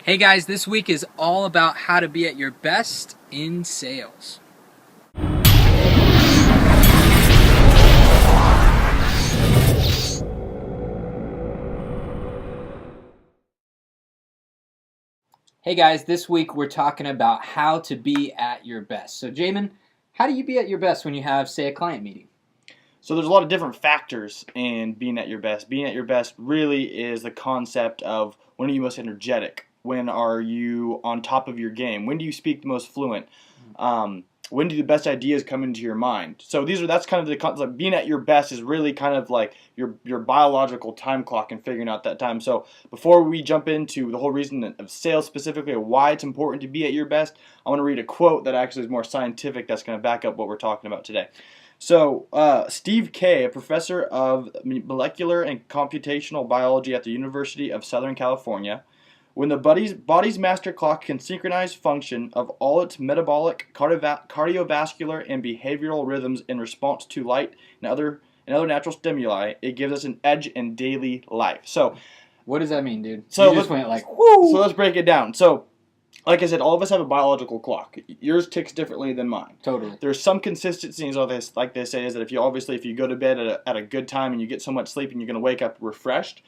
Hey guys, this week is all about how to be at your best in sales. Hey guys, this week we're talking about how to be at your best. So Jamin, how do you be at your best when you have, say, a client meeting? So there's a lot of different factors in being at your best. Being at your best really is the concept of when are you most energetic? When are you on top of your game? When do you speak the most fluent? When do the best ideas come into your mind? So that's kind of the concept. Being at your best is really kind of like your biological time clock and figuring out that time. So before we jump into the whole reason of sales specifically, or why it's important to be at your best, I want to read a quote that actually is more scientific that's going to back up what we're talking about today. So, Steve Kay, a professor of molecular and computational biology at the University of Southern California, when the body's master clock can synchronize function of all its metabolic, cardiovascular, and behavioral rhythms in response to light and other natural stimuli, it gives us an edge in daily life. So, What does that mean, dude? So You just went like, woo! So let's break it down. So, like I said, all of us have a biological clock. Yours ticks differently than mine. Totally. There's some consistencies of this, like they say, is that if you go to bed at a good time and you get so much sleep and you're going to wake up refreshed,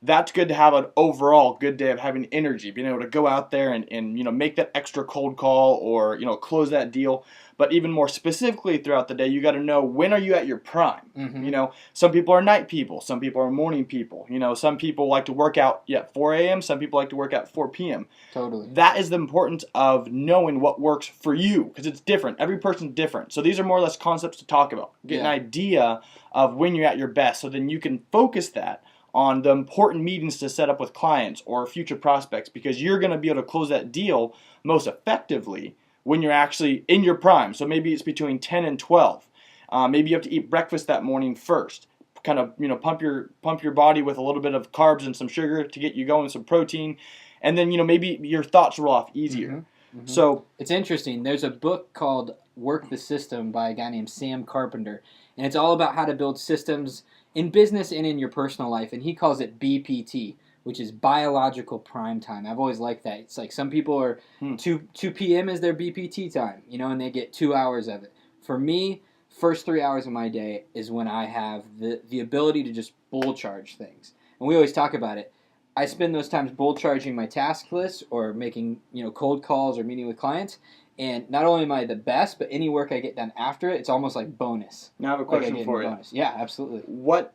that's good to have an overall good day of having energy, being able to go out there and make that extra cold call or close that deal. But even more specifically throughout the day, you got to know, when are you at your prime? Mm-hmm. Some people are night people, some people are morning people. Some people like to work out at 4 a.m., some people like to work out at 4 p.m. Totally. That is the importance of knowing what works for you, because it's different. Every person's different. So these are more or less concepts to talk about. Get an idea of when you're at your best, so then you can focus that on the important meetings to set up with clients or future prospects, because you're going to be able to close that deal most effectively when you're actually in your prime. So maybe it's between 10 and 12. Maybe you have to eat breakfast that morning first. Kind of pump your body with a little bit of carbs and some sugar to get you going, some protein, and then maybe your thoughts roll off easier. Mm-hmm. So it's interesting. There's a book called Work the System by a guy named Sam Carpenter, and it's all about how to build systems in business and in your personal life, and he calls it BPT, which is biological prime time. I've always liked that. It's like some people are 2 p.m. is their BPT time, and they get 2 hours of it. For me, first 3 hours of my day is when I have the ability to just bull charge things. And we always talk about it. I spend those times bull charging my task list or making cold calls or meeting with clients. And not only am I the best, but any work I get done after it, it's almost like bonus. Now I have a question for you. Bonus. Yeah, absolutely. What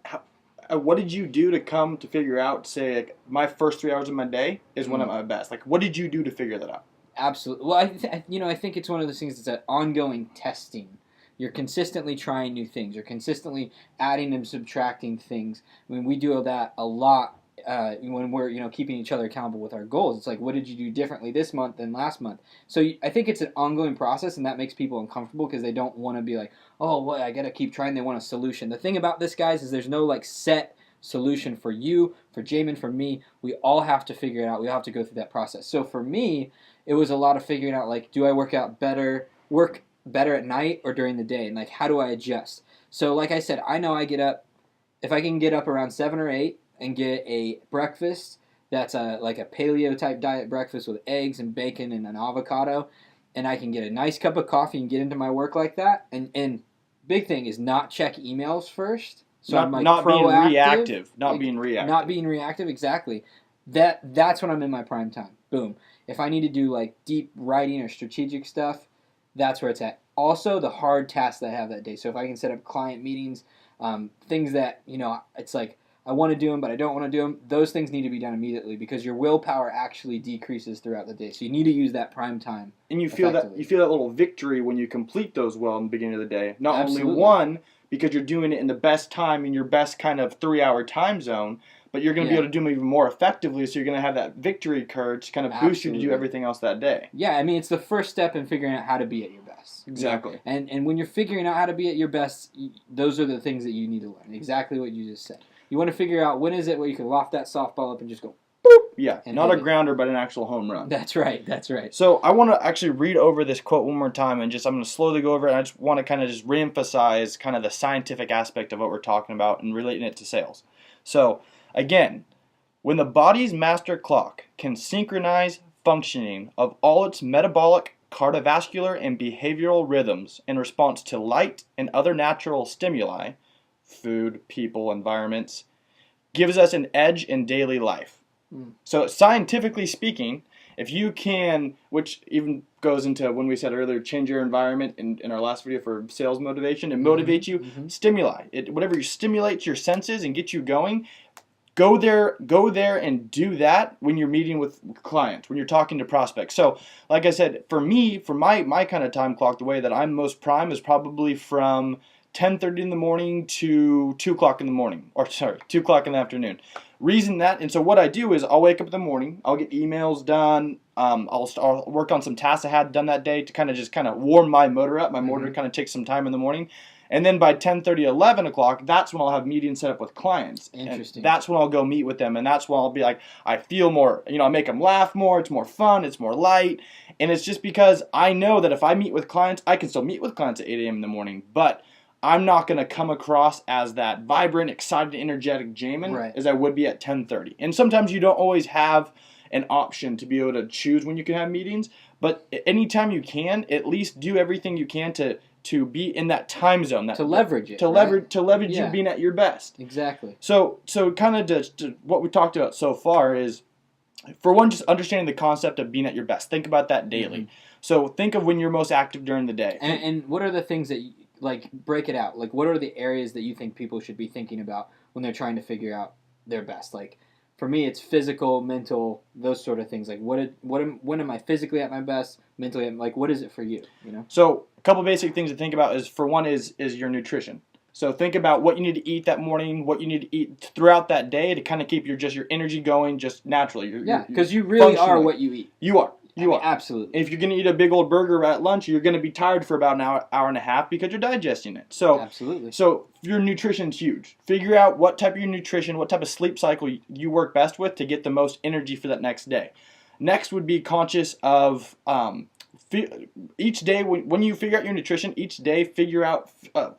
did you do to come to figure out, say, like, my first 3 hours of my day is when I'm at my best? Like, what did you do to figure that out? Absolutely. Well, I think it's one of those things that's an ongoing testing. You're consistently trying new things. You're consistently adding and subtracting things. I mean, we do that a lot when we're keeping each other accountable with our goals. It's like, what did you do differently this month than last month? So I think it's an ongoing process, and that makes people uncomfortable because they don't want to be like, oh, well, I gotta keep trying. They want a solution. The thing about this, guys, is there's no like set solution for you, for Jamin, for me. We all have to figure it out. We all have to go through that process. So for me, it was a lot of figuring out, like, do I work better at night or during the day, and like, how do I adjust? So like I said, I know I get up, if I can get up around 7 or 8 and get a breakfast that's like a paleo type diet breakfast with eggs and bacon and an avocado, and I can get a nice cup of coffee and get into my work like that, and big thing is not check emails first. So I'm like not being reactive. Not being reactive, exactly. That's when I'm in my prime time. Boom. If I need to do like deep writing or strategic stuff, that's where it's at. Also, the hard tasks that I have that day. So if I can set up client meetings, things that, it's like I want to do them, but I don't want to do them, those things need to be done immediately because your willpower actually decreases throughout the day. So you need to use that prime time. And you feel that little victory when you complete those well in the beginning of the day. Not Absolutely. Only one, because you're doing it in the best time in your best kind of 3-hour time zone, but you're going to be able to do them even more effectively, so you're going to have that victory courage to kind of boost you to do everything else that day. Yeah, I mean, it's the first step in figuring out how to be at your best. Exactly. And when you're figuring out how to be at your best, those are the things that you need to learn. Exactly what you just said. You want to figure out when is it where you can loft that softball up and just go boop. Yeah, not a grounder, but an actual home run. That's right. That's right. So I want to actually read over this quote one more time, and I'm going to slowly go over it. And I just want to kind of just reemphasize kind of the scientific aspect of what we're talking about and relating it to sales. So again, When the body's master clock can synchronize functioning of all its metabolic, cardiovascular, and behavioral rhythms in response to light and other natural stimuli, food, people, environments, gives us an edge in daily life. So scientifically speaking, if you can, which even goes into when we said earlier, change your environment in our last video for sales motivation, and motivate you, stimuli. Whatever stimulates your senses and gets you going, go there and do that when you're meeting with clients, when you're talking to prospects. So like I said, for me, for my kind of time clock, the way that I'm most prime is probably from 10:30 in the morning to 2 o'clock in the morning, or sorry, 2 o'clock in the afternoon. Reason that, and so what I do is I'll wake up in the morning, I'll get emails done, I'll work on some tasks I had done that day to kind of warm my motor up. My motor kind of takes some time in the morning. And then by 10:30, 11 o'clock, that's when I'll have meetings set up with clients. Interesting. And that's when I'll go meet with them, and that's when I'll be like, I feel more, I make them laugh more, it's more fun, it's more light. And it's just because I know that if I meet with clients, I can still meet with clients at 8 a.m. in the morning, but I'm not going to come across as that vibrant, excited, energetic Jamin as I would be at 10:30. And sometimes you don't always have an option to be able to choose when you can have meetings, but anytime you can, at least do everything you can to be in that time zone, to leverage it, to leverage you being at your best. Exactly. So kind of to what we talked about so far is, for one, just understanding the concept of being at your best. Think about that daily. So think of when you're most active during the day. And what are the things that break it out? Like, what are the areas that you think people should be thinking about when they're trying to figure out their best? Like, for me, it's physical, mental, those sort of things. Like, when am I physically at my best? Mentally, like, what is it for you? So a couple basic things to think about is, for one, is your nutrition. So think about what you need to eat that morning, what you need to eat throughout that day to kind of keep your energy going just naturally. Because you really are what you eat. You are. Absolutely. If you're going to eat a big old burger at lunch, you're going to be tired for about an hour and a half because you're digesting it. So absolutely. So your nutrition's huge. Figure out what type of your nutrition, what type of sleep cycle you work best with to get the most energy for that next day. Next would be conscious of each day when you figure out your nutrition. Each day, figure out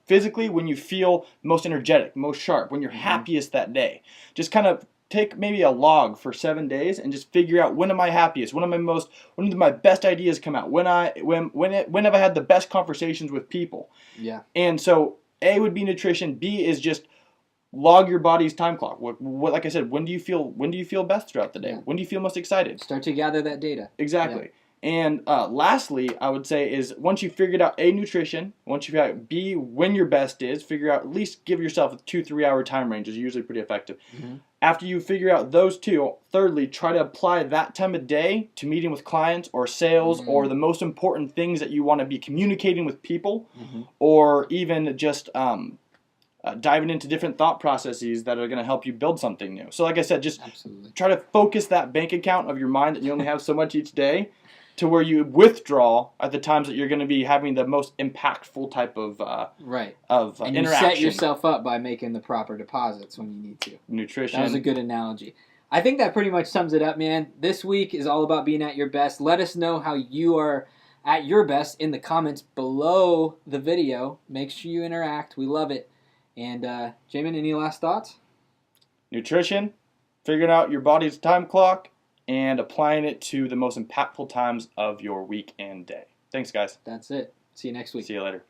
physically when you feel most energetic, most sharp, when you're happiest that day. Just kind of take maybe a log for 7 days and just figure out, when am I happiest? When do my best ideas come out? When have I had the best conversations with people? Yeah. And so A would be nutrition. B is just log your body's time clock. What like I said, when do you feel best throughout the day? Yeah. When do you feel most excited? Start to gather that data. Exactly. Yeah. And lastly, I would say is, once you've figured out A, nutrition, once you've figured out B, when your best is, figure out, at least give yourself a 2-3 hour time range is usually pretty effective. After you figure out those two, thirdly, try to apply that time of day to meeting with clients or sales or the most important things that you want to be communicating with people, or even just diving into different thought processes that are going to help you build something new. So like I said, just try to focus that bank account of your mind that you only have so much each day, to where you withdraw at the times that you're going to be having the most impactful type of and interaction. You set yourself up by making the proper deposits when you need to. Nutrition. That was a good analogy. I think that pretty much sums it up, man. This week is all about being at your best. Let us know how you are at your best in the comments below the video. Make sure you interact. We love it. And Jamin, any last thoughts? Nutrition, figuring out your body's time clock, and applying it to the most impactful times of your week and day. Thanks, guys. That's it. See you next week. See you later.